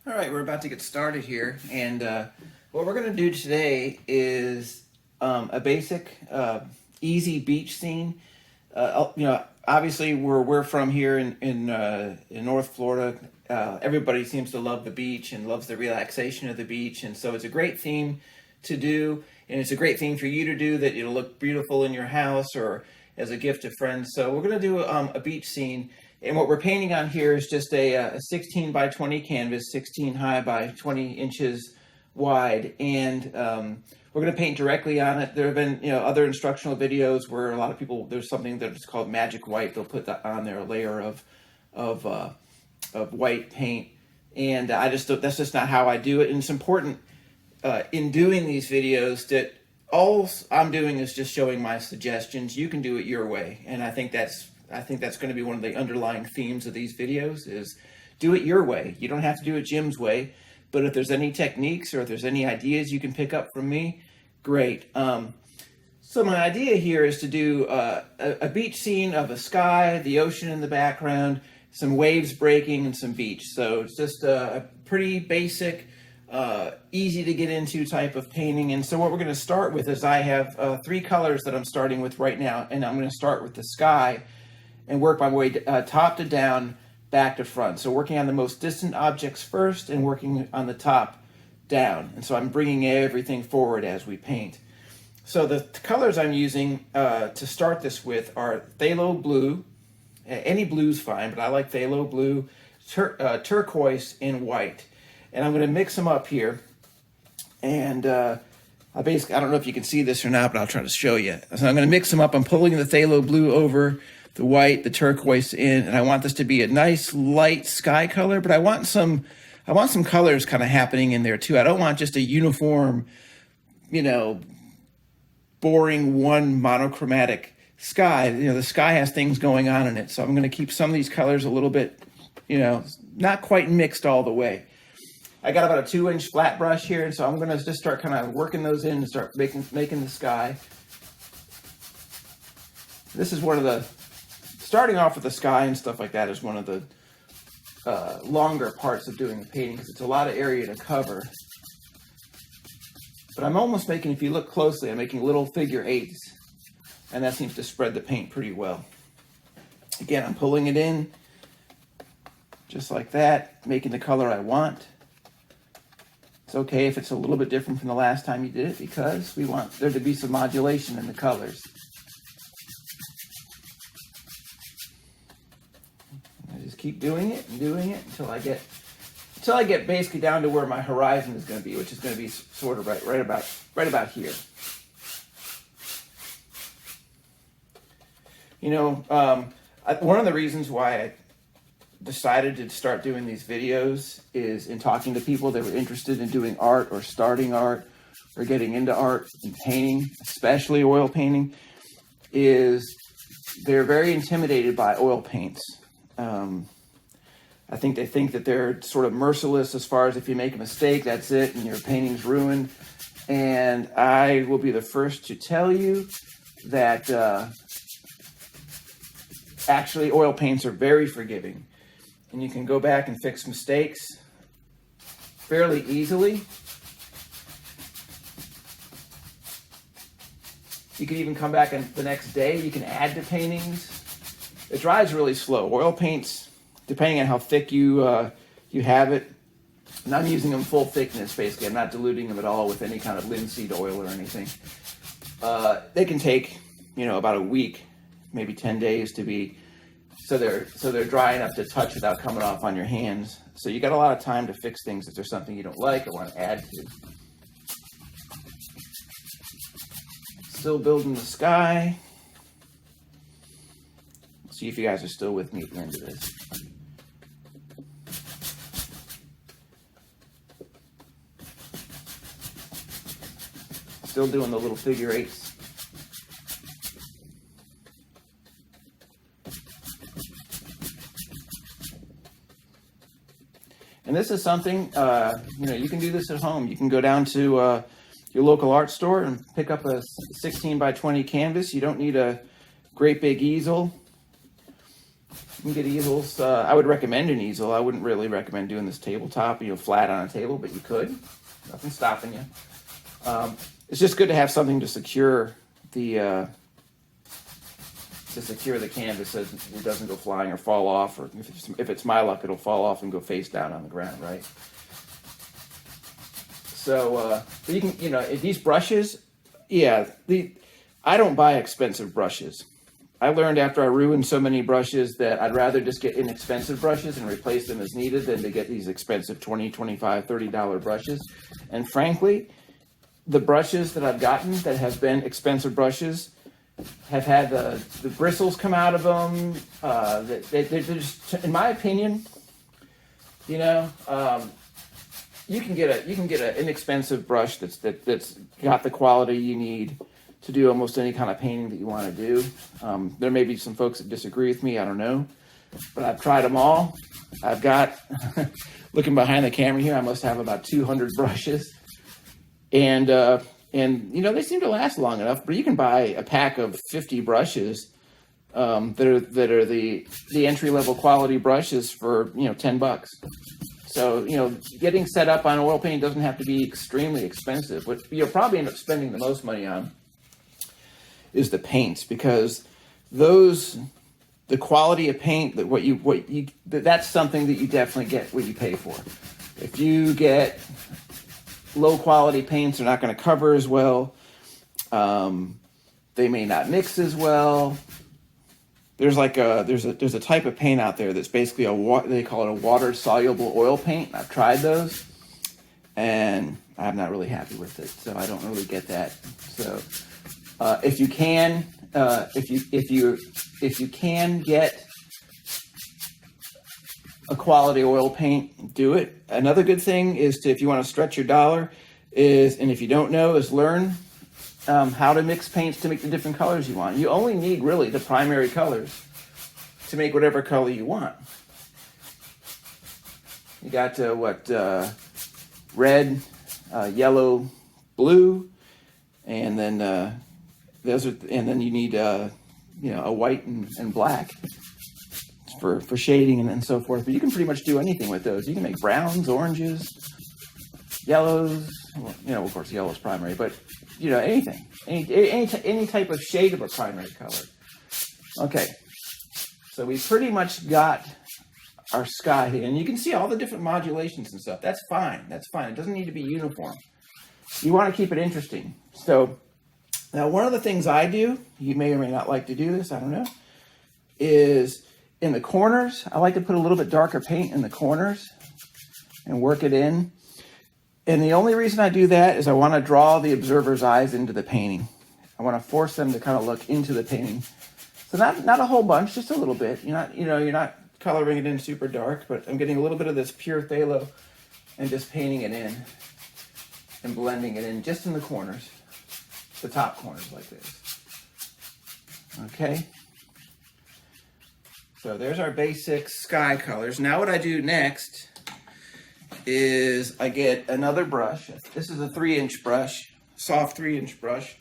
All right, we're about to get started here, and what we're going to do today is a basic, easy beach scene. Obviously, where we're from here in North Florida, everybody seems to love the beach and loves the relaxation of the beach, and so it's a great theme to do, and it's a great thing for you to do that it'll look beautiful in your house or as a gift to friends. So we're going to do a beach scene. And what we're painting on here is just a 16 by 20 canvas, 16 high by 20 inches wide. And we're going to paint directly on it. There have been, other instructional videos where a lot of people, there's something that's called magic white. They'll put that on there, a layer of white paint. And that's just not how I do it. And it's important in doing these videos that all I'm doing is just showing my suggestions. You can do it your way. And I think that's going to be one of the underlying themes of these videos is do it your way. You don't have to do it Jim's way, but if there's any techniques or if there's any ideas you can pick up from me, great. So my idea here is to do a beach scene of a sky, the ocean in the background, some waves breaking, and some beach. So it's just a pretty basic, easy to get into type of painting. And so what we're going to start with is I have three colors that I'm starting with right now, and I'm going to start with the sky and work my way top to down, back to front. So working on the most distant objects first and working on the top down. And so I'm bringing everything forward as we paint. So the colors I'm using to start this with are phthalo blue. Any blue's fine, but I like phthalo blue, turquoise, and white. And I'm going to mix them up here. And I don't know if you can see this or not, but I'll try to show you. So I'm going to mix them up. I'm pulling the phthalo blue over the white, the turquoise in, and I want this to be a nice light sky color, but I want some colors kind of happening in there too. I don't want just a uniform, boring one monochromatic sky. The sky has things going on in it. So I'm going to keep some of these colors a little bit, not quite mixed all the way. I got about a 2-inch flat brush here, and so I'm going to just start kind of working those in and start making the sky. This is one of the starting off with the sky and stuff like that is one of the longer parts of doing the painting because it's a lot of area to cover. But I'm almost making, if you look closely, I'm making little figure eights, and that seems to spread the paint pretty well. Again, I'm pulling it in just like that, making the color I want. It's okay if it's a little bit different from the last time you did it because we want there to be some modulation in the colors. Keep doing it and doing it until I get basically down to where my horizon is going to be, which is going to be sort of right about here. One of the reasons why I decided to start doing these videos is in talking to people that were interested in doing art or starting art or getting into art and painting, especially oil painting, is they're very intimidated by oil paints. I think they think that they're sort of merciless as far as if you make a mistake, that's it, and your painting's ruined. And I will be the first to tell you that actually oil paints are very forgiving. And you can go back and fix mistakes fairly easily. You can even come back the next day. You can add to paintings. It dries really slow. Oil paints, depending on how thick you have it, and I'm using them full thickness basically. I'm not diluting them at all with any kind of linseed oil or anything. They can take about a week, maybe 10 days to be so they're dry enough to touch without coming off on your hands. So you got a lot of time to fix things if there's something you don't like or want to add to. Still building the sky. See if you guys are still with me at the end of this. Still doing the little figure eights. And this is something, you can do this at home. You can go down to your local art store and pick up a 16 by 20 canvas. You don't need a great big easel. You can get easels. I would recommend an easel. I wouldn't really recommend doing this tabletop, flat on a table, but you could. Nothing's stopping you. It's just good to have something to secure the canvas so it doesn't go flying or fall off, or if it's my luck, it'll fall off and go face down on the ground, right? So, but you can, these brushes, I don't buy expensive brushes. I learned after I ruined so many brushes that I'd rather just get inexpensive brushes and replace them as needed than to get these expensive $20, $25, $30 brushes. And frankly, the brushes that I've gotten that have been expensive brushes have had the bristles come out of them. They're just, in my opinion, you can get an inexpensive brush that's got the quality you need to do almost any kind of painting that you want to do. There may be some folks that disagree with me, I don't know, but I've tried them all. I've got, looking behind the camera here, I must have about 200 brushes, and they seem to last long enough. But you can buy a pack of 50 brushes that are the entry level quality brushes for $10. So, getting set up on oil paint doesn't have to be extremely expensive. What you'll probably end up spending the most money on is the paints, because the quality of paint, that's something that you definitely get what you pay for. If you get low quality paints, they're not going to cover as well. They may not mix as well. There's there's a type of paint out there that's basically they call it a water soluble oil paint. I've tried those, and I'm not really happy with it. So I don't really get that. So if you can get a quality oil paint, do it. Another good thing is if you want to stretch your dollar and if you don't know, is learn how to mix paints to make the different colors you want. You only need really the primary colors to make whatever color you want. You got red, yellow, blue, and then you need a white and black for shading and so forth. But you can pretty much do anything with those. You can make browns, oranges, yellows. Well, of course, yellow is primary, but anything, any type of shade of a primary color. Okay, so we pretty much got our sky here, and you can see all the different modulations and stuff. That's fine. It doesn't need to be uniform. You want to keep it interesting. So now, one of the things I do, you may or may not like to do this, I don't know, is in the corners, I like to put a little bit darker paint in the corners and work it in. And the only reason I do that is I want to draw the observer's eyes into the painting. I want to force them to kind of look into the painting. So not a whole bunch, just a little bit. You're not coloring it in super dark, but I'm getting a little bit of this pure phthalo and just painting it in and blending it in just in the corners, the top corners like this. Okay. So there's our basic sky colors. Now what I do next is I get another brush. This is a 3-inch brush, soft 3-inch brush.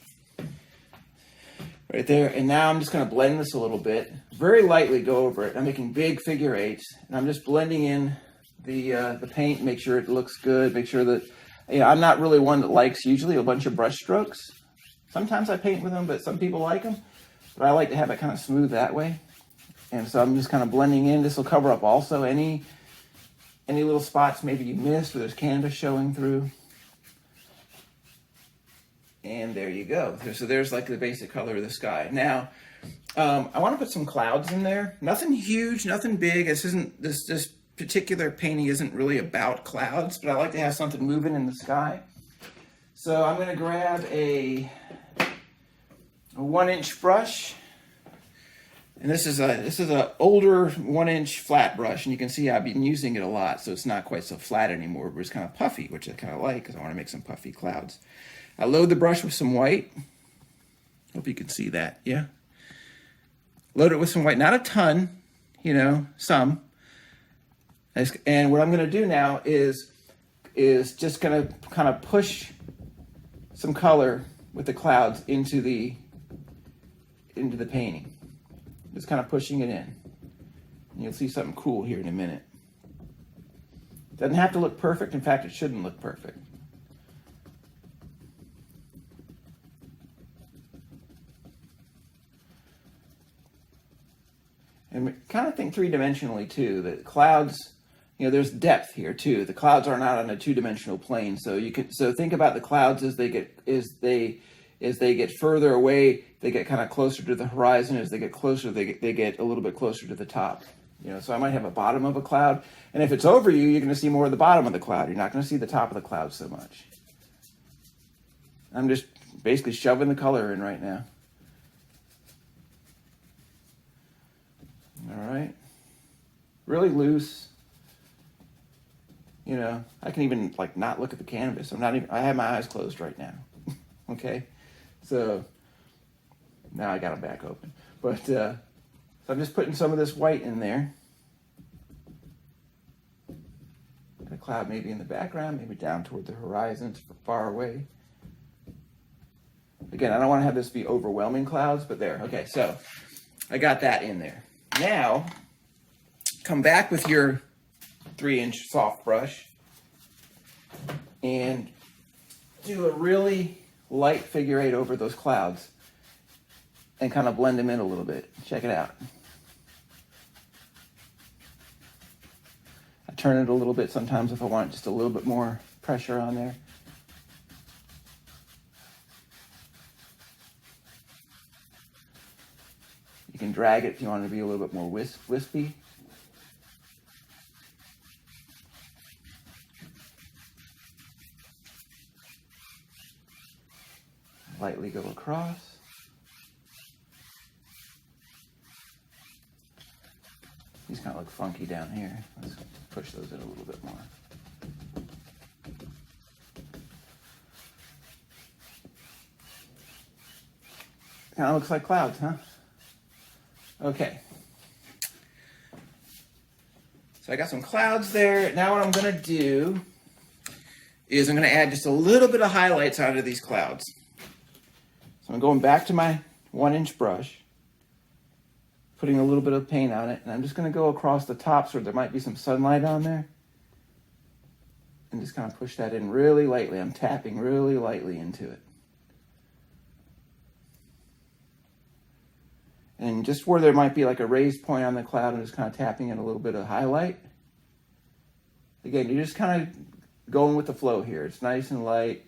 Right there. And now I'm just going to blend this a little bit. Very lightly go over it. I'm making big figure eights. And I'm just blending in the paint, make sure it looks good, make sure that, I'm not really one that likes usually a bunch of brush strokes. Sometimes I paint with them, but some people like them. But I like to have it kind of smooth that way. And so I'm just kind of blending in. This will cover up also any little spots maybe you missed or there's canvas showing through. And there you go. So there's like the basic color of the sky. Now, I want to put some clouds in there. Nothing huge, nothing big. This particular painting isn't really about clouds, but I like to have something moving in the sky. So I'm going to grab a 1-inch brush. And this is a older 1-inch flat brush, and you can see I've been using it a lot, so it's not quite so flat anymore, but it's kind of puffy, which I kind of like because I want to make some puffy clouds. I load the brush with some white. Hope you can see that, yeah? Load it with some white, not a ton, some. And what I'm going to do now is just going to kind of push some color with the clouds into the painting. Just kind of pushing it in. You'll see something cool here in a minute. Doesn't have to look perfect. In fact, it shouldn't look perfect. And kind of think three-dimensionally too. The clouds, there's depth here too. The clouds are not on a two-dimensional plane, so think about the clouds as they get further away, they get kind of closer to the horizon. As they get closer, they get a little bit closer to the top. So I might have a bottom of a cloud, and if it's over you, you're going to see more of the bottom of the cloud. You're not going to see the top of the cloud so much. I'm just basically shoving the color in right now. All right, really loose. I can even not look at the canvas. I have my eyes closed right now. Okay, so now I got them back open. But so I'm just putting some of this white in there. And a cloud maybe in the background, maybe down toward the horizon, it's far away. Again, I don't want to have this be overwhelming clouds, but there. Okay, so I got that in there. Now, come back with your 3-inch soft brush and do a really light figure 8 over those clouds and kind of blend them in a little bit. Check it out. I turn it a little bit sometimes if I want just a little bit more pressure on there. You can drag it if you want it to be a little bit more wispy. Lightly go across. These kind of look funky down here. Let's push those in a little bit more. Kind of looks like clouds, huh? Okay. So I got some clouds there. Now what I'm going to do is I'm going to add just a little bit of highlights onto these clouds. So I'm going back to my 1-inch brush, putting a little bit of paint on it, and I'm just going to go across the tops where there might be some sunlight on there and just kind of push that in really lightly. I'm tapping really lightly into it. And just where there might be like a raised point on the cloud, I'm just kind of tapping in a little bit of highlight. Again, you're just kind of going with the flow here. It's nice and light.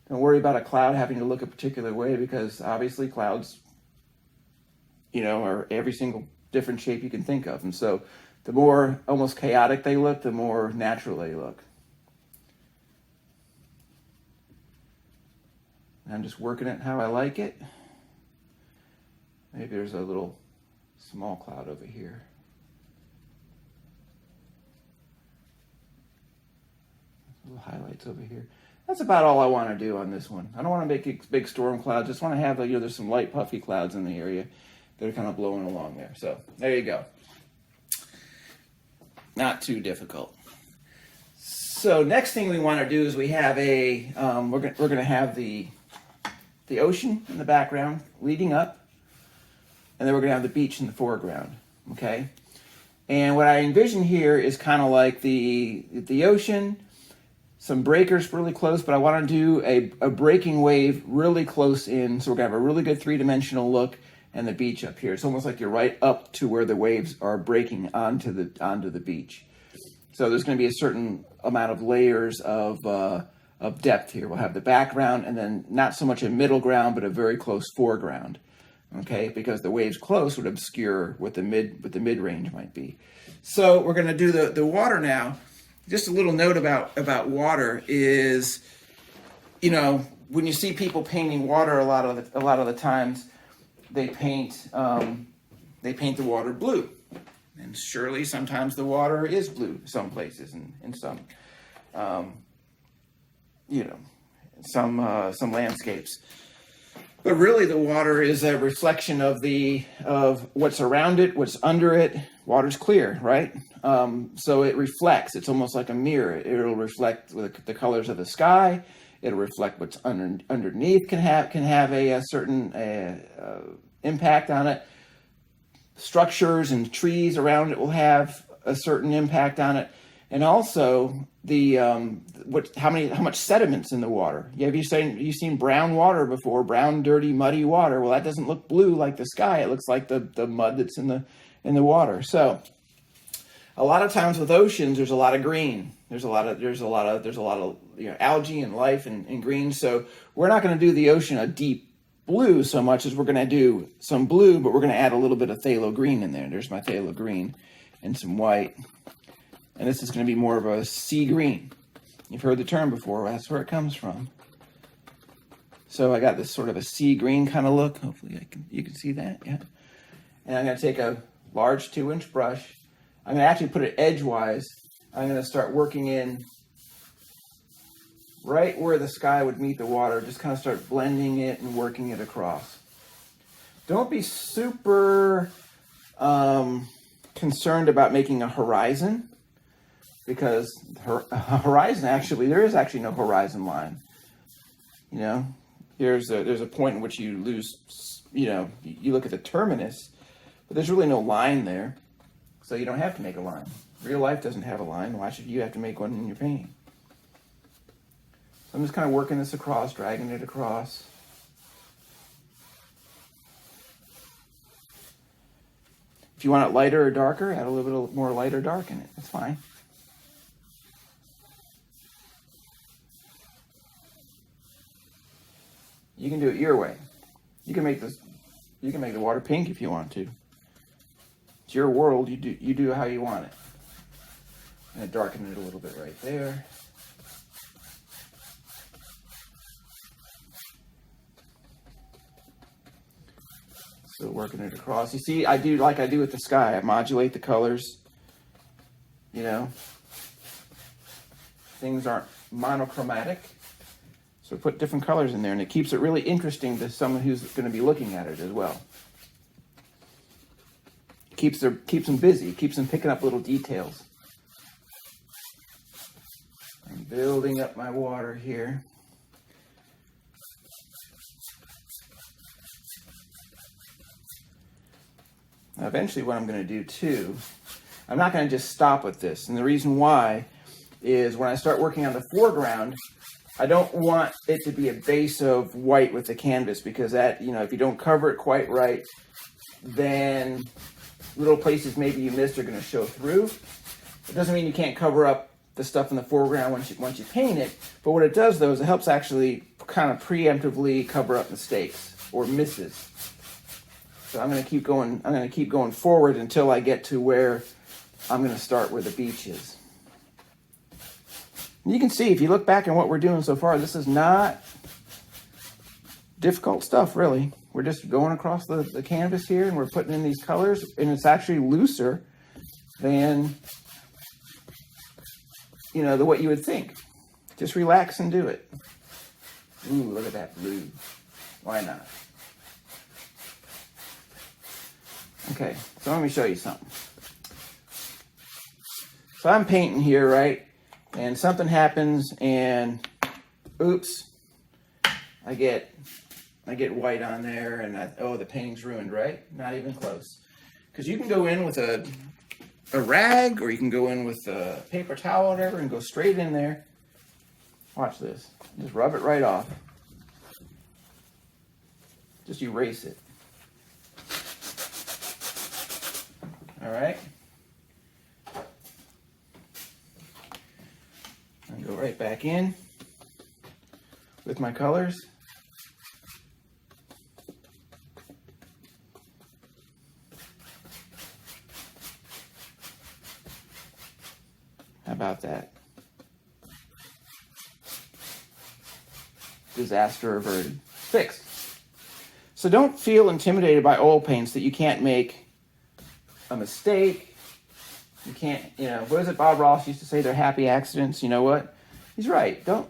Don't worry about a cloud having to look a particular way, because obviously clouds, are every single different shape you can think of. And so the more almost chaotic they look, the more natural they look. And I'm just working it how I like it. Maybe there's a little small cloud over here. Little highlights over here. That's about all I want to do on this one. I don't want to make a big storm cloud. Just want to have, there's some light puffy clouds in the area that are kind of blowing along there. So there you go. Not too difficult. So next thing we want to do is we have we're going to have the ocean in the background leading up. And then we're going to have the beach in the foreground, okay? And what I envision here is kind of like the ocean, some breakers really close, but I want to do a breaking wave really close in, so we're going to have a really good three-dimensional look, and the beach up here. It's almost like you're right up to where the waves are breaking onto the beach. So there's going to be a certain amount of layers of depth here. We'll have the background, and then not so much a middle ground, but a very close foreground. Okay, because the waves close would obscure what the mid-range might be. So we're going to do the water now. Just a little note about water is, when you see people painting water, a lot of the times they paint the water blue, and surely sometimes the water is blue some places and in some some landscapes. But really, the water is a reflection of what's around it, what's under it. Water's clear, right? So it reflects. It's almost like a mirror. It'll reflect the colors of the sky. It'll reflect what's underneath. Can have a certain impact on it. structures and trees around it will have a certain impact on it, and also the how much sediments in the water. Yeah, have you've seen brown water before? Brown, dirty, muddy water. Well, that doesn't look blue like the sky. It looks like the mud that's in the water. So a lot of times with oceans, there's a lot of green. There's a lot of algae and life and green. So we're not going to do the ocean a deep blue so much as we're going to do some blue, but we're going to add a little bit of phthalo green in there. There's my phthalo green and some white. And this is going to be more of a sea green. You've heard the term before. That's where it comes from. So I got this sort of a sea green kind of look. Hopefully you can see that. Yeah. And I'm going to take a large 2-inch brush. I'm going to actually put it edgewise. I'm going to start working in right where the sky would meet the water. Just kind of start blending it and working it across. Don't be super concerned about making a horizon, because horizon, actually, there is actually no horizon line. You know, there's a point in which you lose, you look at the terminus, but there's really no line there. So you don't have to make a line. Real life doesn't have a line. Why should you have to make one in your painting? So I'm just kind of working this across, dragging it across. If you want it lighter or darker, add a little bit more light or dark in it. That's fine. You can do it your way. You can make the water pink if you want to. It's your world. You do how you want it. I'm going to darken it a little bit right there. So working it across. You see, I do like I do with the sky. I modulate the colors. Things aren't monochromatic. So put different colors in there, and it keeps it really interesting to someone who's going to be looking at it as well. Keeps them busy. Keeps them picking up little details. I'm building up my water here. Now, eventually what I'm going to do too, I'm not going to just stop with this. And the reason why is when I start working on the foreground, I don't want it to be a base of white with the canvas, because that, if you don't cover it quite right, then little places maybe you missed are going to show through. It doesn't mean you can't cover up the stuff in the foreground once you paint it, but what it does though is it helps actually kind of preemptively cover up mistakes or misses. So I'm going to keep going forward until I get to where I'm going to start where the beach is. And you can see, if you look back at what we're doing so far, this is not difficult stuff, really. We're just going across the canvas here, and we're putting in these colors, and it's actually looser than, what you would think. Just relax and do it. Ooh, look at that blue. Why not? Okay, so let me show you something. So I'm painting here, right? And something happens, and oops, I get white on there, and the painting's ruined, right? Not even close. Because you can go in with a rag, or you can go in with a paper towel or whatever, and go straight in there. Watch this. Just rub it right off. Just erase it. All right. And go right back in with my colors. How about that? Disaster averted. Fixed. So don't feel intimidated by oil paints that you can't make a mistake. You can't, what is it Bob Ross used to say? They're happy accidents. You know what? He's right. Don't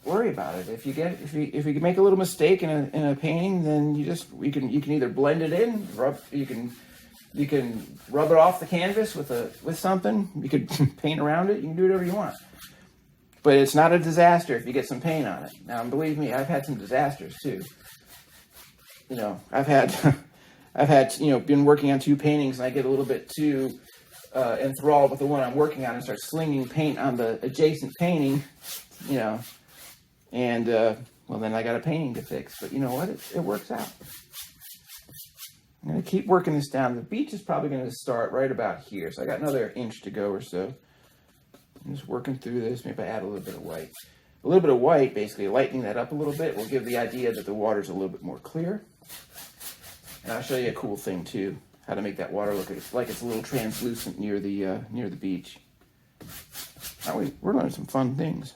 worry about it. If you can make a little mistake in a painting, then you can either blend it in, you can rub it off the canvas with something. You could paint around it. You can do whatever you want. But it's not a disaster if you get some paint on it. Now, believe me, I've had some disasters too. I've had I've had, been working on 2 paintings, and I get a little bit too enthralled with the one I'm working on and start slinging paint on the adjacent painting, and well, then I got a painting to fix. But you know what? It works out. I'm going to keep working this down. The beach is probably going to start right about here, so I got another inch to go or so. I'm just working through this. Maybe I add a little bit of white. A little bit of white, basically lightening that up a little bit, will give the idea that the water's a little bit more clear. And I'll show you a cool thing too, how to make that water look like it's a little translucent near the beach. We're learning some fun things.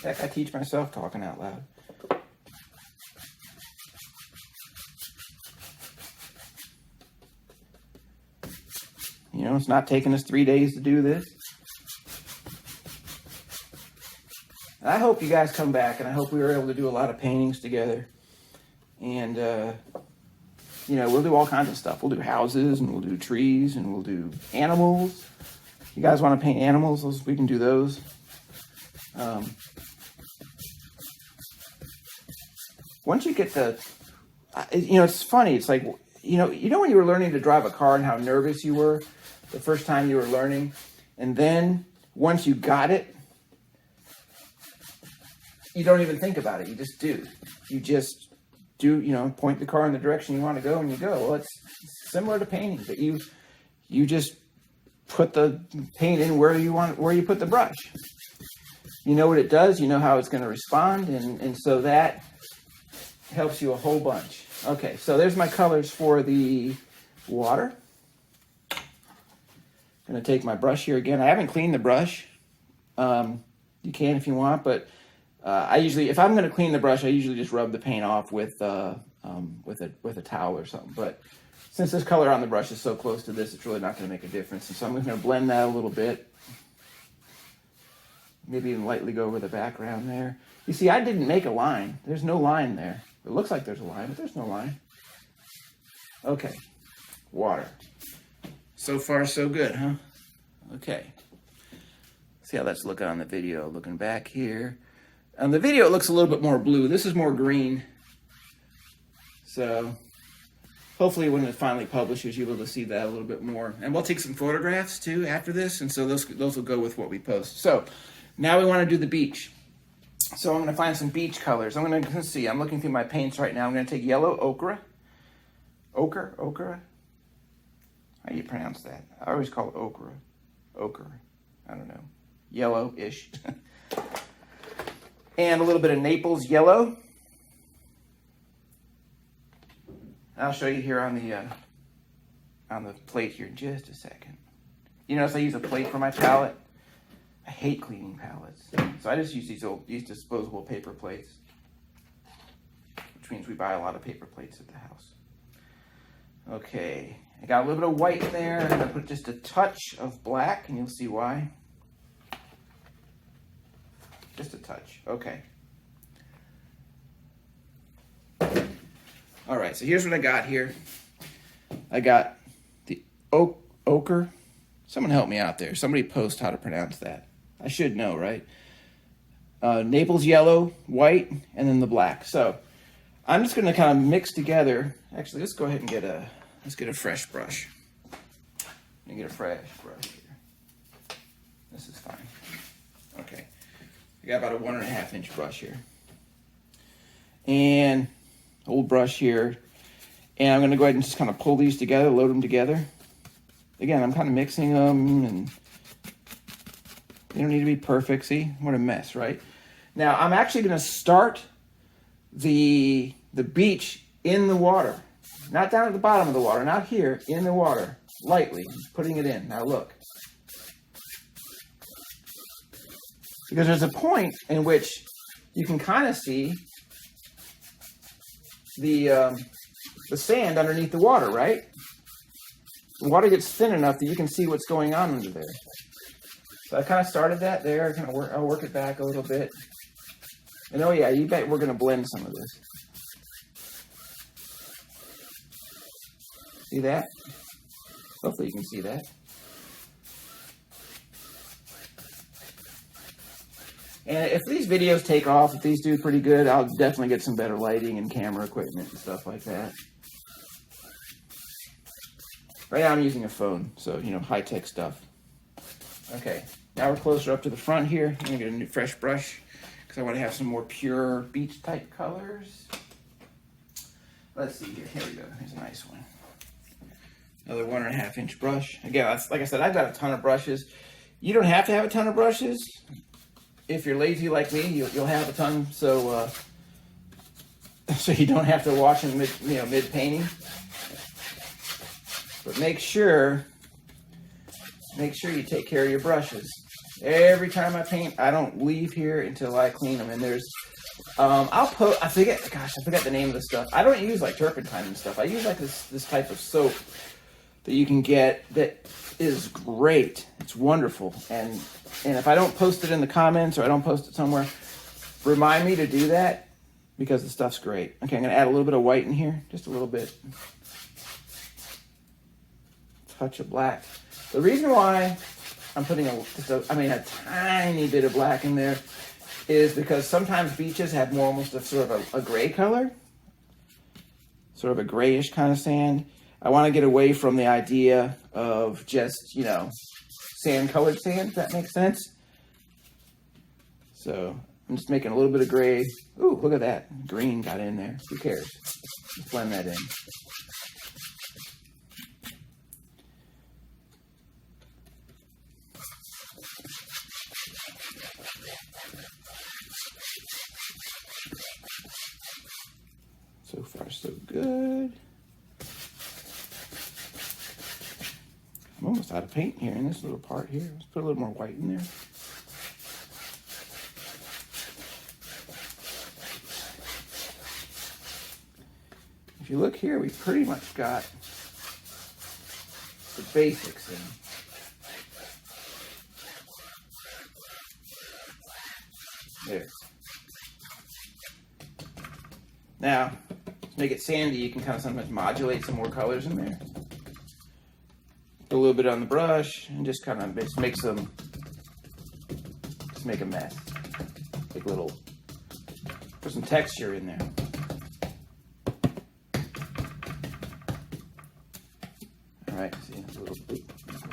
Heck, I teach myself talking out loud. It's not taking us 3 days to do this. And I hope you guys come back, and I hope we were able to do a lot of paintings together. And, we'll do all kinds of stuff. We'll do houses, and we'll do trees, and we'll do animals. If you guys want to paint animals, we can do those. Once you get it's funny. It's like, when you were learning to drive a car and how nervous you were the first time you were learning, and then once you got it, you don't even think about it. You just do. You just do, point the car in the direction you want to go, and you go. Well, it's similar to painting, but you just put the paint in where you put the brush. You know what it does. You know how it's going to respond, and so that helps you a whole bunch. Okay, so there's my colors for the water. I'm going to take my brush here again. I haven't cleaned the brush. You can if you want, but if I'm going to clean the brush, I usually just rub the paint off with a towel or something. But since this color on the brush is so close to this, it's really not going to make a difference. And so I'm going to blend that a little bit. Maybe even lightly go over the background there. You see, I didn't make a line. There's no line there. It looks like there's a line, but there's no line. Okay, water. So far, so good, huh? Okay. See how that's looking on the video. Looking back here. On the video, it looks a little bit more blue. This is more green. So hopefully when it finally publishes, you'll be able to see that a little bit more. And we'll take some photographs, too, after this. And so those will go with what we post. So now we want to do the beach. So I'm going to find some beach colors. Let's see. I'm looking through my paints right now. I'm going to take yellow ochre. Ochre? How do you pronounce that? I always call it ochre. Ochre. I don't know. Yellow-ish. And a little bit of Naples yellow. I'll show you here on the plate here in just a second. You notice I use a plate for my palette. I hate cleaning palettes. So I just use these disposable paper plates, which means we buy a lot of paper plates at the house. Okay, I got a little bit of white in there. I'm going to put just a touch of black, and you'll see why. Just a touch. Okay. All right, so here's what I got here. I got the ochre. Someone help me out there. Somebody post how to pronounce that. I should know, right? Naples yellow, white, and then the black. So I'm just going to kind of mix together. Actually, let's go ahead and get a fresh brush. Let me get a fresh brush here. This is fine. Okay. I got about a 1.5 inch brush here. And old brush here. And I'm going to go ahead and just kind of pull these together, load them together. Again, I'm kind of mixing them, and they don't need to be perfect. See, what a mess, right? Now, I'm actually going to start the beach in the water. Not down at the bottom of the water, not here, in the water, lightly, putting it in. Now look. Because there's a point in which you can kind of see the sand underneath the water, right? The water gets thin enough that you can see what's going on under there. So I kind of started that there. I'll work it back a little bit. And oh yeah, you bet we're going to blend some of this. See that? Hopefully you can see that. And if these videos take off, if these do pretty good, I'll definitely get some better lighting and camera equipment and stuff like that. Right now I'm using a phone, so, you know, high-tech stuff. Okay, now we're closer up to the front here. I'm gonna get a new fresh brush because I want to have some more pure beach type colors. Let's see here. Here we go. Here's a nice one. Another 1.5 inch brush. Again, like I said, I've got a ton of brushes. You don't have to have a ton of brushes. If you're lazy like me, you'll have a ton, so so you don't have to wash them mid painting. But make sure you take care of your brushes. Every time I paint, I don't leave here until I clean them. And there's, I forget the name of the stuff. I don't use like turpentine and stuff. I use like this type of soap that you can get that is great. It's wonderful. And if I don't post it in the comments or I don't post it somewhere, remind me to do that because the stuff's great. Okay, I'm gonna add a little bit of white in here, just a little bit. Touch of black. The reason why I'm putting a tiny bit of black in there is because sometimes beaches have more almost a sort of a gray color, sort of a grayish kind of sand. I want to get away from the idea of just, you know, sand-colored sand, if that makes sense. So I'm just making a little bit of gray. Ooh, look at that. Green got in there. Who cares? Let's blend that in. So far, so good. I'm almost out of paint here in this little part here. Let's put a little more white in there. If you look here, we pretty much got the basics in. There. Now, to make it sandy, you can kind of sometimes modulate some more colors in there. Put a little bit on the brush and just kind of make a mess. Take a little, put some texture in there. All right, see, a little bit of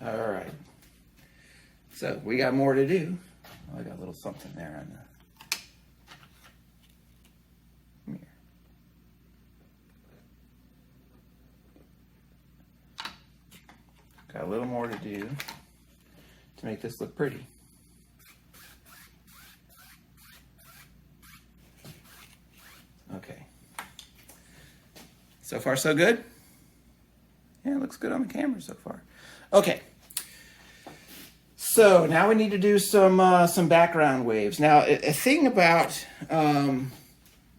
that. All right, so we got more to do. Oh, I got a little something there on the mirror. Got a little more to do to make this look pretty. Okay. So far, so good? Yeah, it looks good on the camera so far. Okay. So now we need to do some background waves. Now, a thing about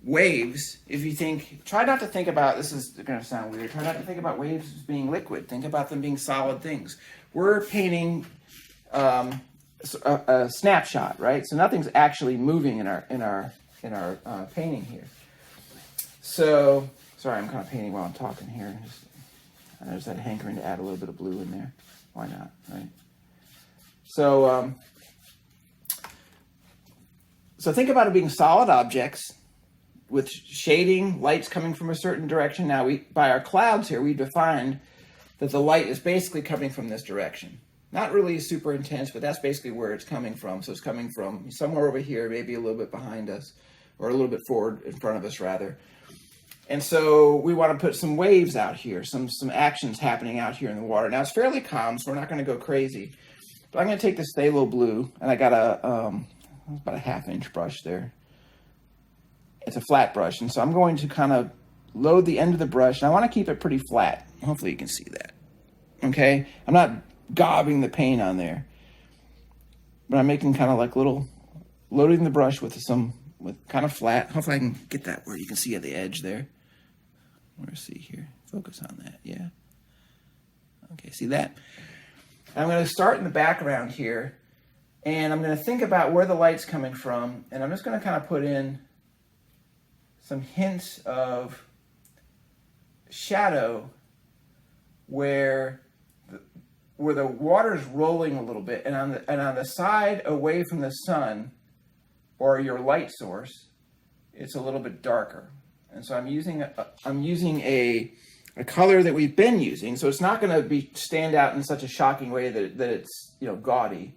waves, if you try not to think about, this is going to sound weird, try not to think about waves as being liquid. Think about them being solid things. We're painting a snapshot, right? So nothing's actually moving in our painting here. So, sorry, I'm kind of painting while I'm talking here. There's that hankering to add a little bit of blue in there. Why not, right? So, so think about it being solid objects with shading, lights coming from a certain direction. Now, by our clouds here, we defined that the light is basically coming from this direction. Not really super intense, but that's basically where it's coming from. So it's coming from somewhere over here, maybe a little bit behind us, or a little bit forward in front of us, rather. And so we want to put some waves out here, some actions happening out here in the water. Now, it's fairly calm, so we're not going to go crazy. But I'm going to take this Phthalo blue, and I got about a 1/2 inch brush there. It's a flat brush, and so I'm going to kind of load the end of the brush, and I want to keep it pretty flat. Hopefully you can see that. Okay? I'm not gobbing the paint on there, but I'm making kind of like loading the brush with kind of flat. Hopefully I can get that where you can see at the edge there. Let's see here. Focus on that. Yeah. Okay, see that? I'm going to start in the background here, and I'm going to think about where the light's coming from, and I'm just going to kind of put in some hints of shadow where where the water is rolling a little bit, and on the side away from the sun or your light source, it's a little bit darker. And so I'm using a color that we've been using, so it's not going to stand out in such a shocking way that it's, you know, gaudy.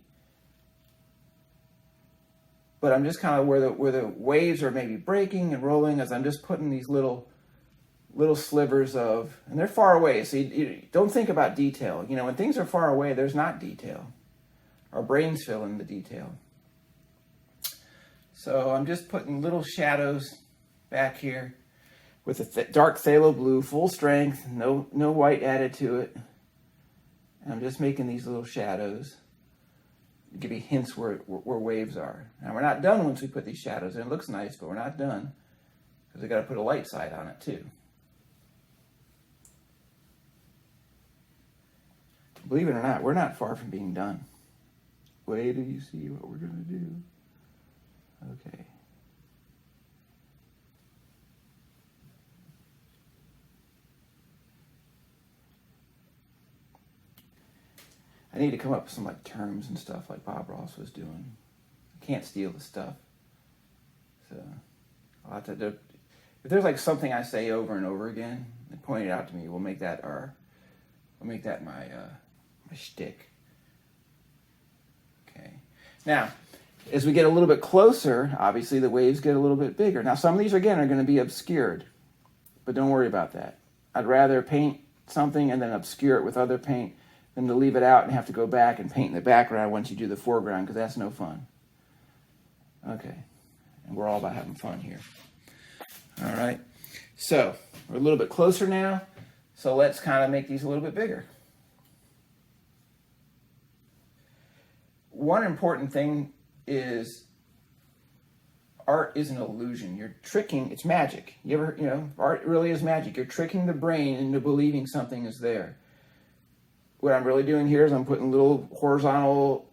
But I'm just kind of where the waves are maybe breaking and rolling, as I'm just putting these little slivers of, and they're far away, so you don't think about detail. You know, when things are far away, there's not detail. Our brains fill in the detail. So I'm just putting little shadows back here with a dark phthalo blue, full strength, no white added to it. And I'm just making these little shadows to give you hints where waves are. Now, we're not done once we put these shadows in. It looks nice, but we're not done, because we got to put a light side on it too. Believe it or not, we're not far from being done. Wait till you see what we're going to do. Okay. I need to come up with some like terms and stuff like Bob Ross was doing. I can't steal the stuff. So I'll have to do, if there's like something I say over and over again, and point it out to me, we'll make that my shtick. Okay. Now, as we get a little bit closer, obviously the waves get a little bit bigger. Now, some of these, again, are going to be obscured, but don't worry about that. I'd rather paint something and then obscure it with other paint than to leave it out and have to go back and paint in the background once you do the foreground, because that's no fun. Okay. And we're all about having fun here. All right. So we're a little bit closer now. So let's kind of make these a little bit bigger. One important thing is art is an illusion. You're tricking, it's magic. Art really is magic. You're tricking the brain into believing something is there. What I'm really doing here is I'm putting little horizontal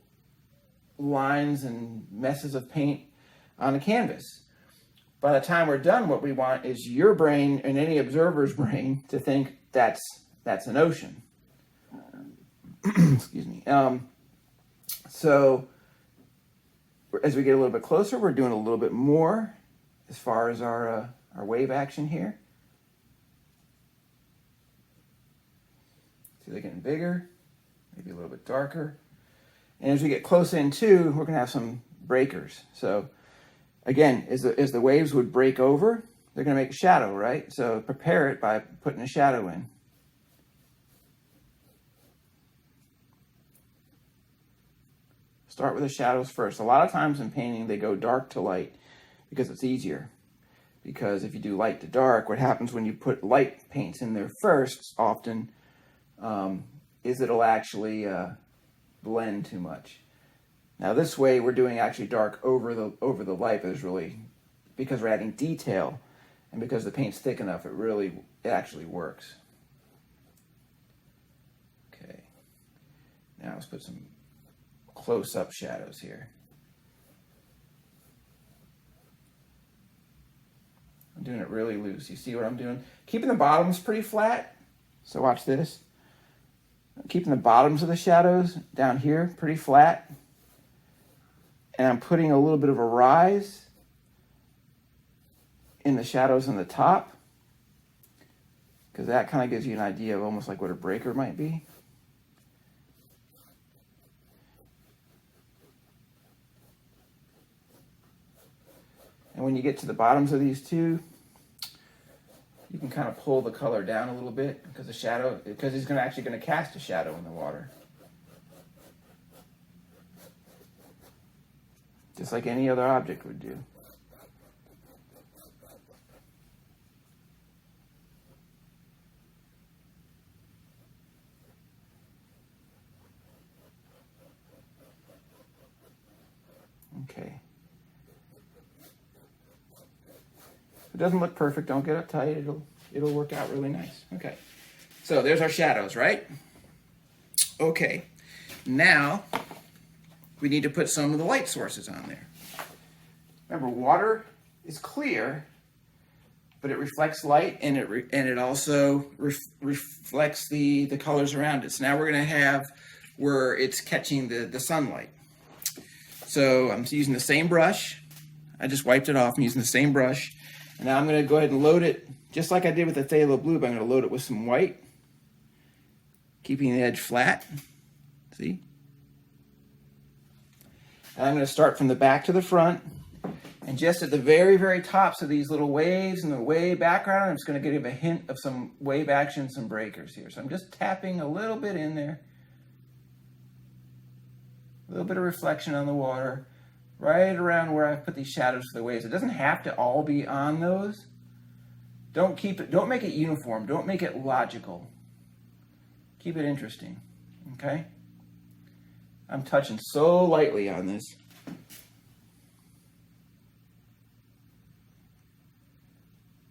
lines and messes of paint on the canvas. By the time we're done, what we want is your brain and any observer's brain to think that's an ocean. Excuse me. So as we get a little bit closer, we're doing a little bit more as far as our wave action here. See, they're getting bigger, maybe a little bit darker. And as we get close in too, we're going to have some breakers. So again, as the waves would break over, they're going to make a shadow, right? So prepare it by putting a shadow in. Start with the shadows first. A lot of times in painting, they go dark to light because it's easier. Because if you do light to dark, what happens when you put light paints in there first, often, is it'll actually blend too much. Now this way, we're doing actually dark over the light, but it's really, because we're adding detail, and because the paint's thick enough, it actually works. Okay. Now let's put some close-up shadows here. I'm doing it really loose. You see what I'm doing? Keeping the bottoms pretty flat. So watch this. I'm keeping the bottoms of the shadows down here pretty flat. And I'm putting a little bit of a rise in the shadows on the top, because that kind of gives you an idea of almost like what a breaker might be. And when you get to the bottoms of these two, you can kind of pull the color down a little bit because he's actually going to cast a shadow in the water. Just like any other object would do. Okay. If it doesn't look perfect, don't get uptight. It'll work out really nice. Okay. So there's our shadows, right? Okay. Now we need to put some of the light sources on there. Remember, water is clear, but it reflects light, and it also reflects the colors around it. So now we're going to have where it's catching the sunlight. So I'm using the same brush. I just wiped it off. I'm using the same brush. And now I'm going to go ahead and load it, just like I did with the phthalo blue, but I'm going to load it with some white, keeping the edge flat. See? And I'm going to start from the back to the front. And just at the very, very tops of these little waves in the wave background, I'm just going to give a hint of some wave action, some breakers here. So I'm just tapping a little bit in there. A little bit of reflection on the water, right around where I've put these shadows for the waves. It doesn't have to all be on those. Don't make it uniform. Don't make it logical. Keep it interesting, okay? I'm touching so lightly on this.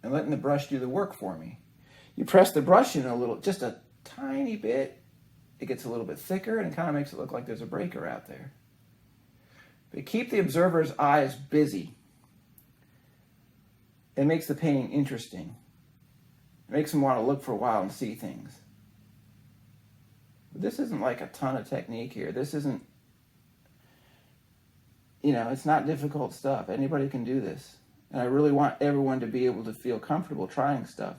And letting the brush do the work for me. You press the brush in a little, just a tiny bit, it gets a little bit thicker and kind of makes it look like there's a breaker out there. But keep the observer's eyes busy. It makes the painting interesting. It makes them want to look for a while and see things. But this isn't like a ton of technique here. This isn't, it's not difficult stuff. Anybody can do this. And I really want everyone to be able to feel comfortable trying stuff.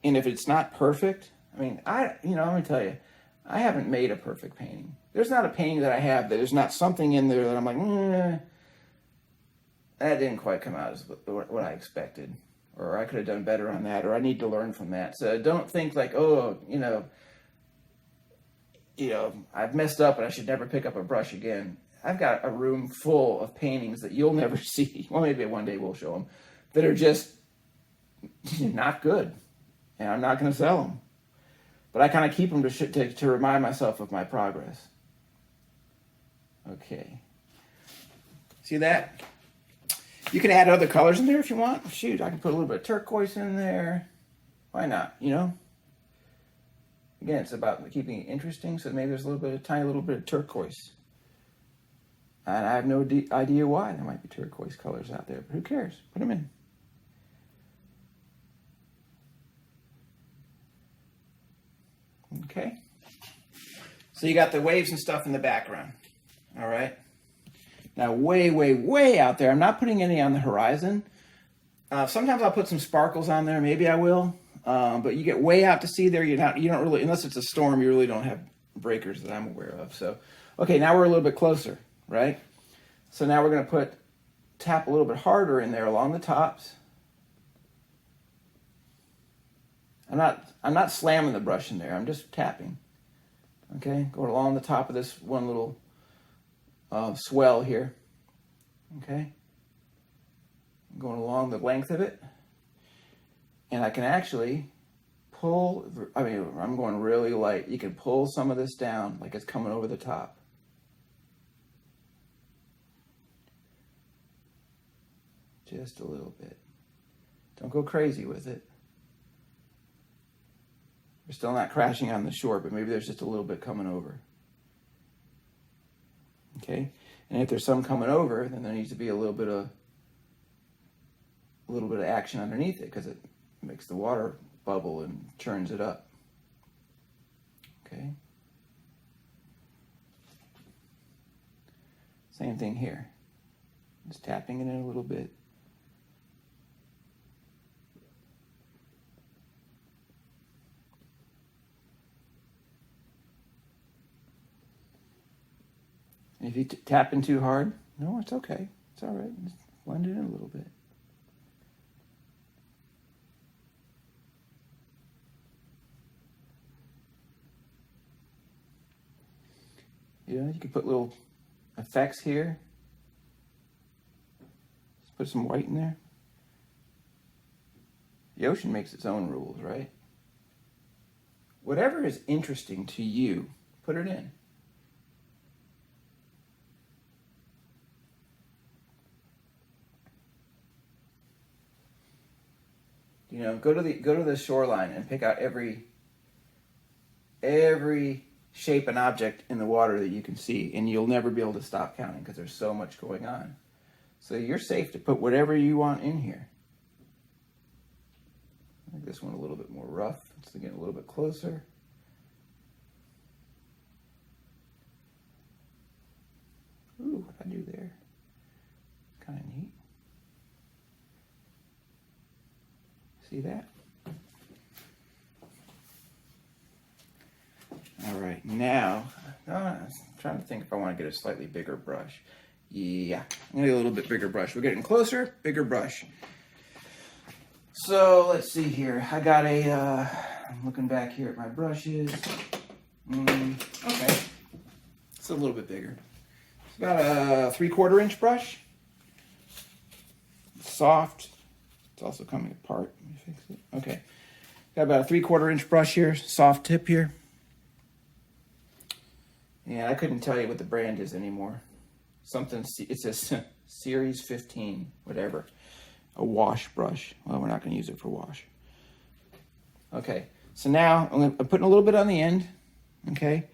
And if it's not perfect, I'm going to tell you, I haven't made a perfect painting. There's not a painting that I have that there's not something in there that I'm like, that didn't quite come out as what I expected. Or I could have done better on that, or I need to learn from that. So don't think like, I've messed up and I should never pick up a brush again. I've got a room full of paintings that you'll never see. Well, maybe one day we'll show them, that are just not good. And I'm not going to sell them. But I kind of keep them to remind myself of my progress. Okay. See that? You can add other colors in there if you want. Shoot, I can put a little bit of turquoise in there. Why not, Again, it's about keeping it interesting, so maybe there's a tiny little bit of turquoise. And I have no idea why there might be turquoise colors out there, but who cares? Put them in. Okay. So you got the waves and stuff in the background. All right. Now, way, way, way out there, I'm not putting any on the horizon. Sometimes I'll put some sparkles on there. Maybe I will. But you get way out to sea there. You don't really, unless it's a storm, you really don't have breakers that I'm aware of. So, okay, now we're a little bit closer, right? So now we're going to tap a little bit harder in there along the tops. I'm not slamming the brush in there. I'm just tapping. Okay, going along the top of this one little swell here. Okay, I'm going along the length of it, and I can actually pull. I'm going really light. You can pull some of this down like it's coming over the top. Just a little bit. Don't go crazy with it. We're still not crashing on the shore, but maybe there's just a little bit coming over. Okay? And if there's some coming over, then there needs to be a little bit of action underneath it, because it makes the water bubble and churns it up. Okay? Same thing here. Just tapping it in a little bit. If you tap in too hard, no, it's okay. It's all right. Just blend it in a little bit. You can put little effects here. Just put some white in there. The ocean makes its own rules, right? Whatever is interesting to you, put it in. Go to the shoreline and pick out every shape and object in the water that you can see, and you'll never be able to stop counting because there's so much going on. So you're safe to put whatever you want in here. I think this one a little bit more rough. Let's get a little bit closer. Ooh, what did I do there? Kind of neat. See that? All right, now, I'm trying to think if I want to get a slightly bigger brush. Yeah, I'm gonna get a little bit bigger brush. We're getting closer, bigger brush. So let's see here. I got I'm looking back here at my brushes. Okay, it's a little bit bigger. It's about a 3/4 inch brush. It's soft. It's also coming apart. Let me fix it. Okay, got about a 3/4 inch brush here, soft tip here. Yeah, I couldn't tell you what the brand is anymore. Something, it says Series 15, whatever. A wash brush. Well, we're not going to use it for wash. Okay, so now I'm putting a little bit on the end, okay?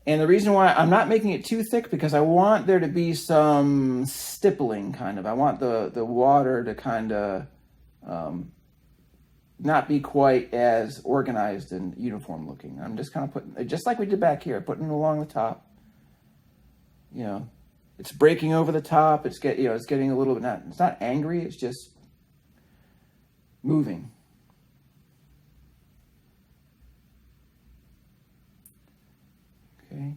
And the reason why I'm not making it too thick, because I want there to be some stippling, kind of. I want the water to kind of not be quite as organized and uniform looking. I'm just kind of putting, just like we did back here, putting it along the top. You know, it's breaking over the top. It's getting a little bit, it's not angry, it's just moving. Okay.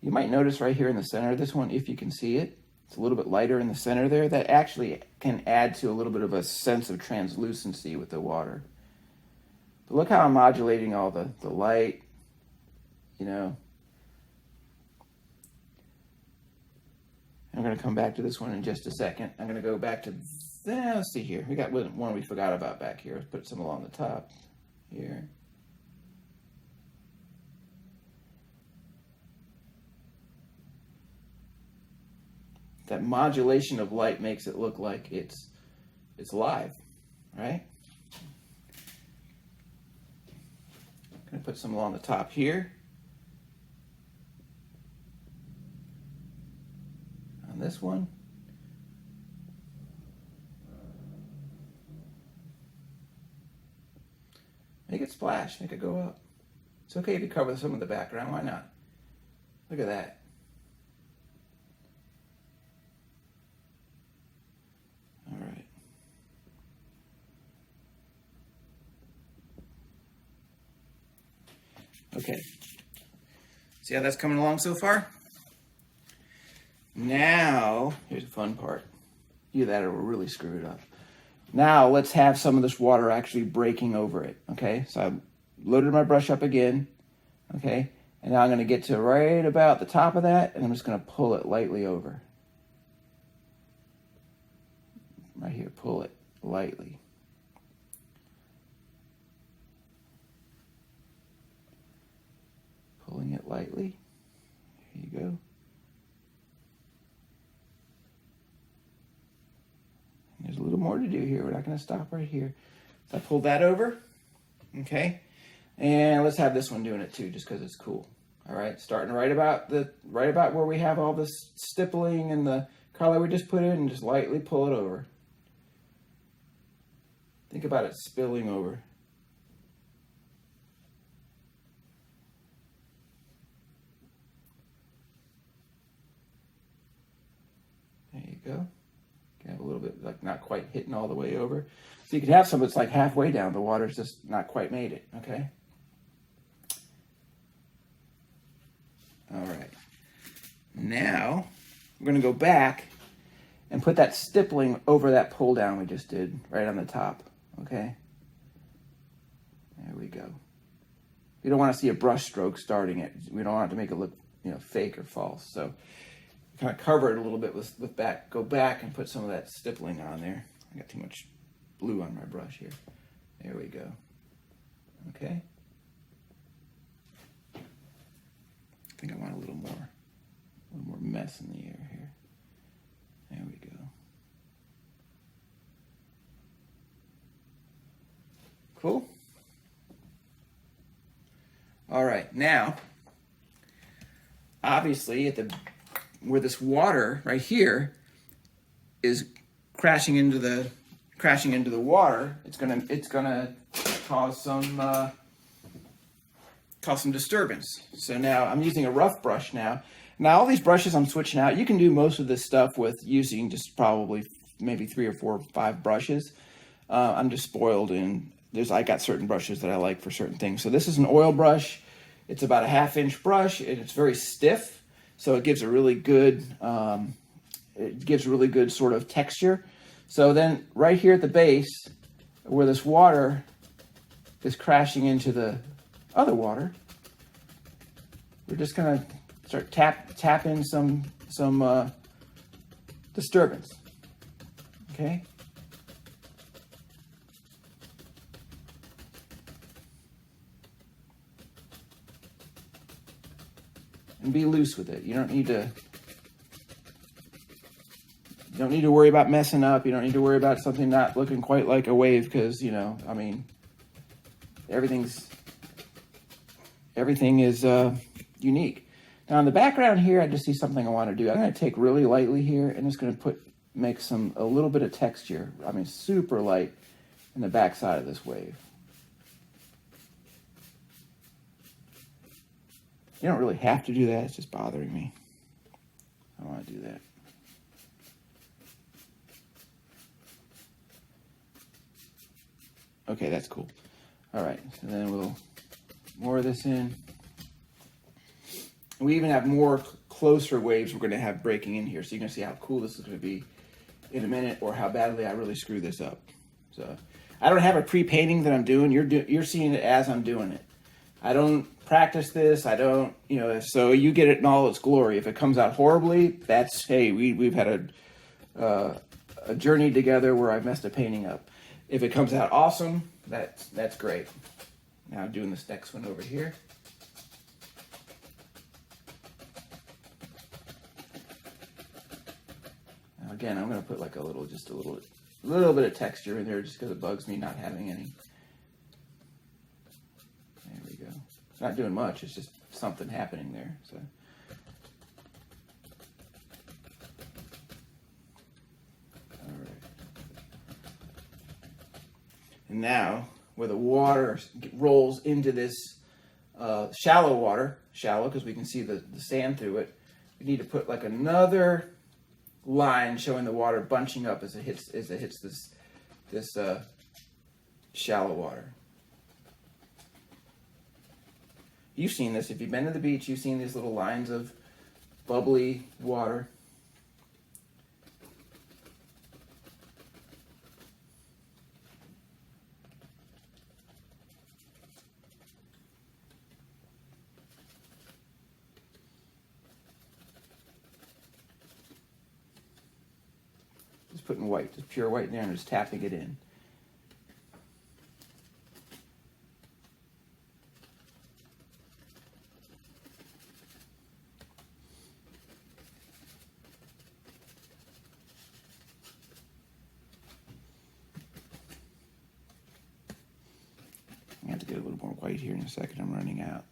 You might notice right here in the center of this one, if you can see it, it's a little bit lighter in the center there. That actually can add to a little bit of a sense of translucency with the water. But look how I'm modulating all the light, you know. I'm going to come back to this one in just a second. I'm going to go back to, let's see here. We got one we forgot about back here. Let's put some along the top here. That modulation of light makes it look like it's live, right? I'm going to put some along the top here. On this one. Make it splash, make it go up. It's okay if you cover some of the background, why not? Look at that. All right. Okay. See how that's coming along so far? Now, here's the fun part. Either that or we're really screwed up. Now, let's have some of this water actually breaking over it, okay? So I loaded my brush up again, okay? And now I'm going to get to right about the top of that, and I'm just going to pull it lightly over. Right here, pull it lightly. Pulling it lightly. Here you go. There's a little more to do here. We're not going to stop right here. So I pulled that over, okay? And let's have this one doing it too, just because it's cool. All right, starting right about where we have all this stippling and the color we just put in, and just lightly pull it over. Think about it spilling over. There you go. You have a little bit, like, not quite hitting all the way over. So you can have some that's like halfway down. The water's just not quite made it, okay? All right. Now, we're going to go back and put that stippling over that pull down we just did, right on the top, okay? There we go. We don't want to see a brush stroke starting it. We don't want it to make it look, fake or false. So kind of cover it a little bit with back. Go back and put some of that stippling on there. I got too much blue on my brush here. There we go. Okay. I think I want a little more mess in the air here. There we go. Cool. All right, now, obviously where this water right here is crashing into the crashing into the water, it's gonna cause some disturbance. So now I'm using a rough brush now. Now all these brushes I'm switching out. You can do most of this stuff with using just probably maybe 3 or 4 or 5 brushes. I'm just spoiled in I got certain brushes that I like for certain things. So this is an oil brush. It's about a 1/2 inch brush, and it's very stiff, so it gives a really good sort of texture. So then right here at the base, where this water is crashing into the other water, we're just gonna start tap in some disturbance. Okay. And be loose with it. You don't need to worry about messing up. You don't need to worry about something not looking quite like a wave, because, you know, I mean, everything is unique. Now in the background here, I just see something I want to do. I'm going to take really lightly here and just going to make a little bit of texture. I mean, super light in the backside of this wave. You don't really have to do that. It's just bothering me. I want to do that. Okay, that's cool. All right, so then we'll more of this in. We even have more closer waves we're going to have breaking in here, so you're going to see how cool this is going to be in a minute, or how badly I really screw this up. So I don't have a pre-painting that I'm doing. You're seeing it as I'm doing it. I don't practice this. I don't, you know, so you get it in all its glory. If it comes out horribly, that's, hey, we've had a journey together where I've messed a painting up. If it comes out awesome, that's great. Now I'm doing this next one over here. Now again, I'm going to put like a little bit of texture in there, just because it bugs me not having any. There we go. It's not doing much. It's just something happening there. So. All right. And now, where the water rolls into this shallow water, shallow because we can see the sand through it, we need to put like another line showing the water bunching up as it hits this shallow water. You've seen this. If you've been to the beach, you've seen these little lines of bubbly water. Just putting white, just pure white in there, and just tapping it in. I have to get a little more white here in a second. I'm running out.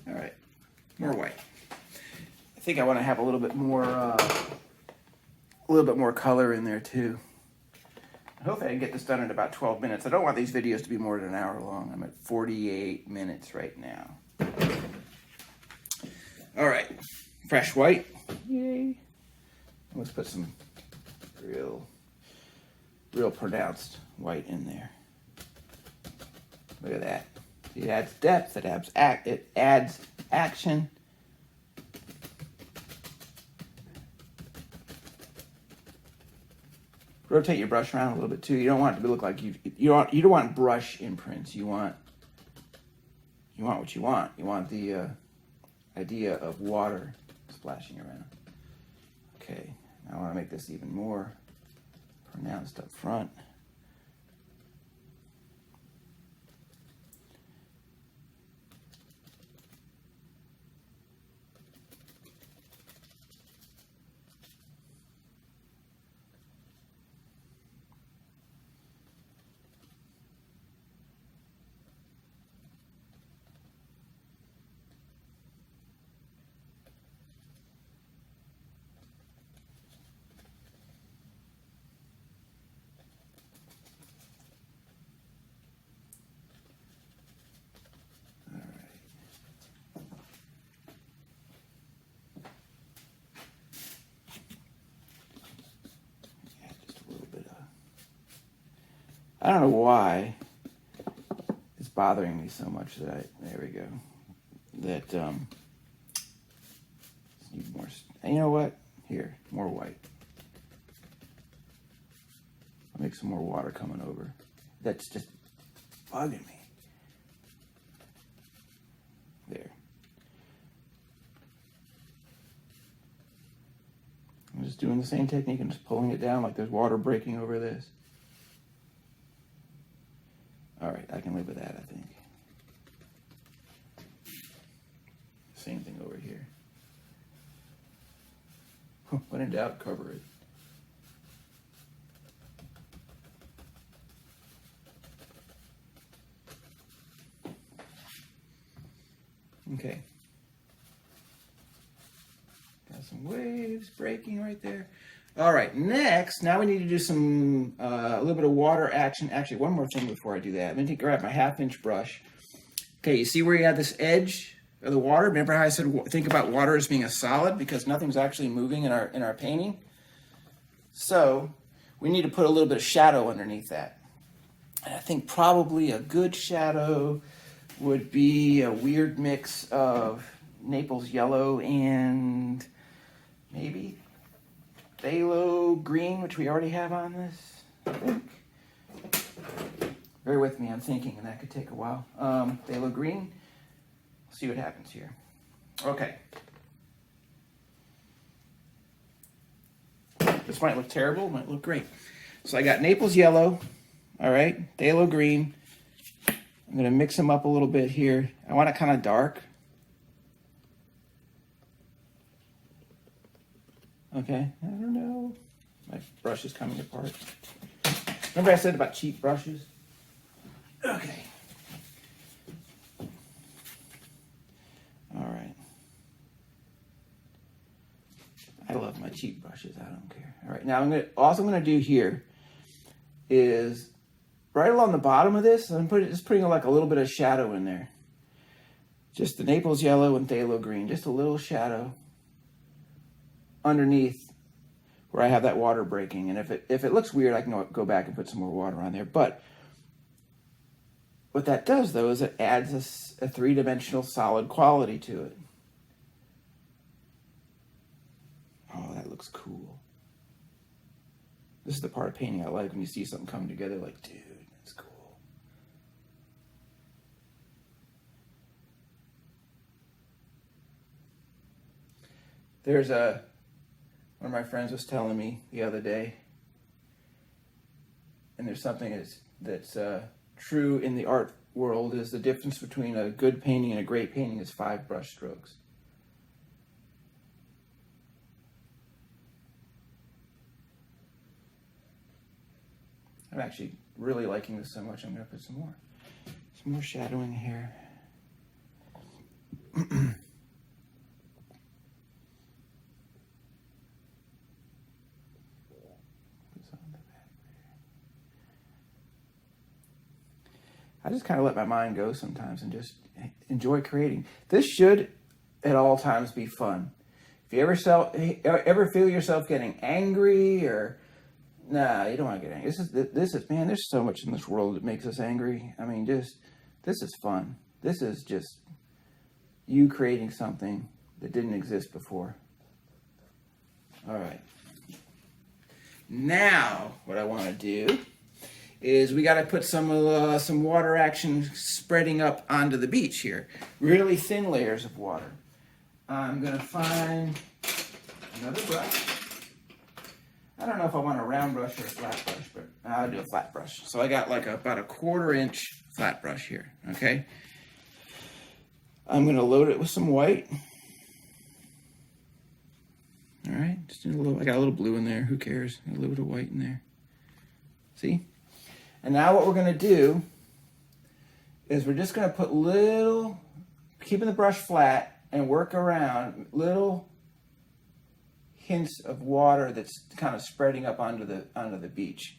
All right, more white. I think I want to have a little bit more color in there too. Hopefully I can get this done in about 12 minutes. I don't want these videos to be more than an hour long. I'm at 48 minutes right now. All right, fresh white. Yay. Let's put some real pronounced white in there. Look at that. It adds depth, it adds action. Rotate your brush around a little bit too. You don't want it to look like you don't want brush imprints. You want what you want. You want the idea of water splashing around. Okay, now I want to make this even more pronounced up front. I don't know why it's bothering me so much that there we go. That, need more, and you know what? Here, more white. I'll make some more water coming over. That's just bugging me. There. I'm just doing the same technique and just pulling it down like there's water breaking over this. All right, I can live with that, I think. Same thing over here. When in doubt, cover it. Okay. Got some waves breaking right there. All right, next, now we need to do some, a little bit of water action. Actually, one more thing before I do that. I'm going to grab my 1/2-inch brush. Okay, you see where you have this edge of the water? Remember how I said think about water as being a solid because nothing's actually moving in our painting? So we need to put a little bit of shadow underneath that. And I think probably a good shadow would be a weird mix of Naples yellow and maybe phthalo green, which we already have on this, I think. Bear with me, I'm thinking, and that could take a while. Phthalo green. See what happens here. Okay. This might look terrible, might look great. So I got Naples yellow, all right, phthalo green. I'm going to mix them up a little bit here. I want it kind of dark. Okay, I don't know. My brush is coming apart. Remember I said about cheap brushes? Okay. All right. I love my cheap brushes. I don't care. All right. Now I'm gonna do here is right along the bottom of this. I'm just putting like a little bit of shadow in there. Just the Naples yellow and phthalo green. Just a little shadow underneath where I have that water breaking. And if it looks weird, I can go back and put some more water on there. But what that does, though, is it adds a three-dimensional solid quality to it. Oh, that looks cool. This is the part of painting I like when you see something come together like, dude, that's cool. There's one of my friends was telling me the other day, and there's something that's true in the art world, is the difference between a good painting and a great painting is 5 brush strokes. I'm actually really liking this so much, I'm going to put some more shadowing here. I just kind of let my mind go sometimes and just enjoy creating. This should, at all times, be fun. If you ever feel yourself getting angry or, nah, you don't want to get angry. This is, man, there's so much in this world that makes us angry. I mean, this is fun. This is just you creating something that didn't exist before. All right. Now, what I want to do is we got to put some water action spreading up onto the beach here. Really thin layers of water. I'm going to find another brush. I don't know if I want a round brush or a flat brush, but I'll do a flat brush. So I got like about a 1/4-inch flat brush here, okay? I'm going to load it with some white. All right, just do a little, I got a little blue in there, who cares? A little bit of white in there. See? And now what we're going to do is we're just going to put keeping the brush flat and work around little hints of water that's kind of spreading up onto the beach.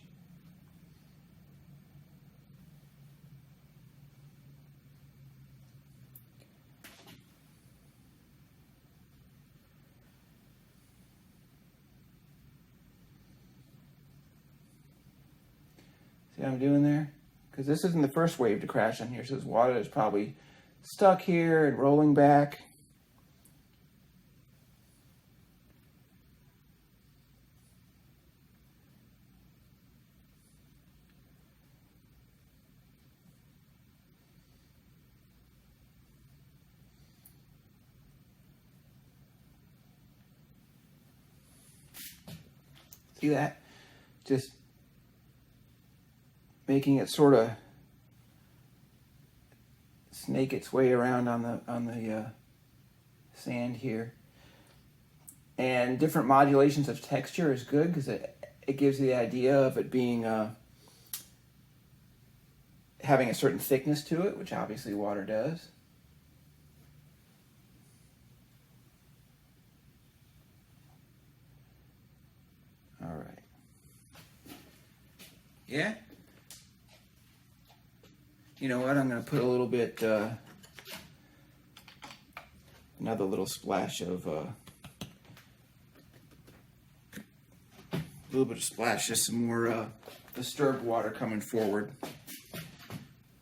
See what I'm doing there? Because this isn't the first wave to crash on here, so this water is probably stuck here and rolling back. See that? Just making it sort of snake its way around on the sand here. And different modulations of texture is good because it gives you the idea of it being having a certain thickness to it, which obviously water does. All right. Yeah? You know what? I'm going to put a little bit, another little splash of, just some more disturbed water coming forward.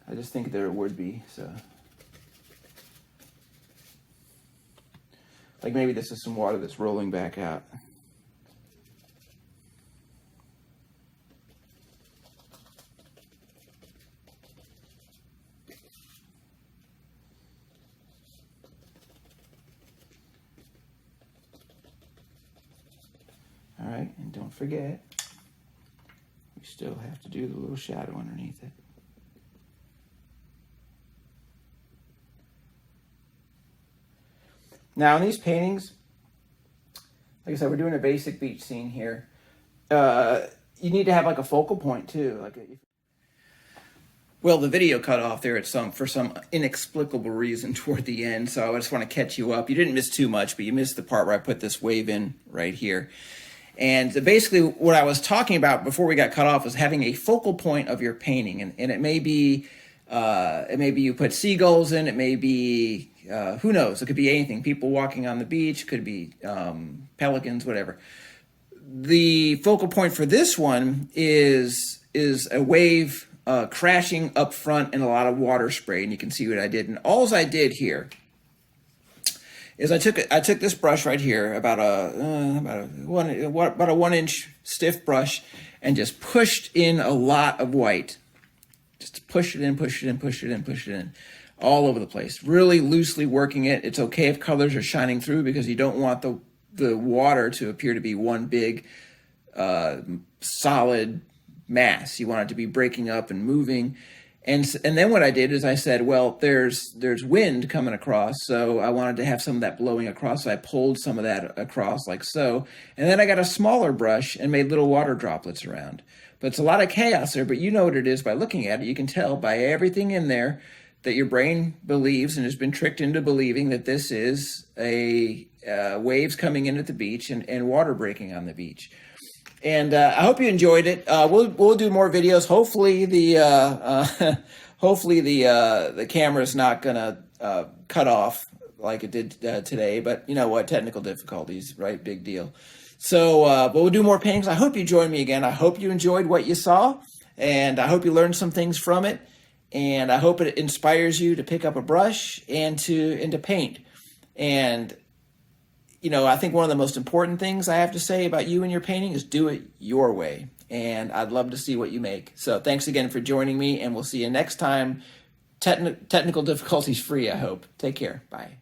I just think there would be, so. Like maybe this is some water that's rolling back out. All right, and don't forget, we still have to do the little shadow underneath it. Now in these paintings, like I said, we're doing a basic beach scene here. You need to have like a focal point too. Well, the video cut off there for some inexplicable reason toward the end, so I just want to catch you up. You didn't miss too much, but you missed the part where I put this wave in right here. And basically what I was talking about before we got cut off was having a focal point of your painting. And it may be you put seagulls in, it may be, who knows, it could be anything. People walking on the beach, could be pelicans, whatever. The focal point for this one is a wave crashing up front and a lot of water spray. And you can see what I did. And all I did here is I took this brush right here, about a 1 inch stiff brush, and just pushed in a lot of white. Just push it in, push it in, push it in, push it in, all over the place. Really loosely working it. It's okay if colors are shining through because you don't want the water to appear to be one big solid mass. You want it to be breaking up and moving. And then what I did is I said, well, there's wind coming across, so I wanted to have some of that blowing across, so I pulled some of that across like so. And then I got a smaller brush and made little water droplets around. But it's a lot of chaos there, but you know what it is by looking at it. You can tell by everything in there that your brain believes and has been tricked into believing that this is waves coming in at the beach and water breaking on the beach. And I hope you enjoyed it. We'll do more videos. Hopefully the camera is not gonna cut off like it did today. But you know what? Technical difficulties, right? Big deal. So, but we'll do more paintings. I hope you join me again. I hope you enjoyed what you saw, and I hope you learned some things from it. And I hope it inspires you to pick up a brush and to paint. And you know, I think one of the most important things I have to say about you and your painting is do it your way. And I'd love to see what you make. So thanks again for joining me, and we'll see you next time. Technical difficulties free, I hope. Take care. Bye.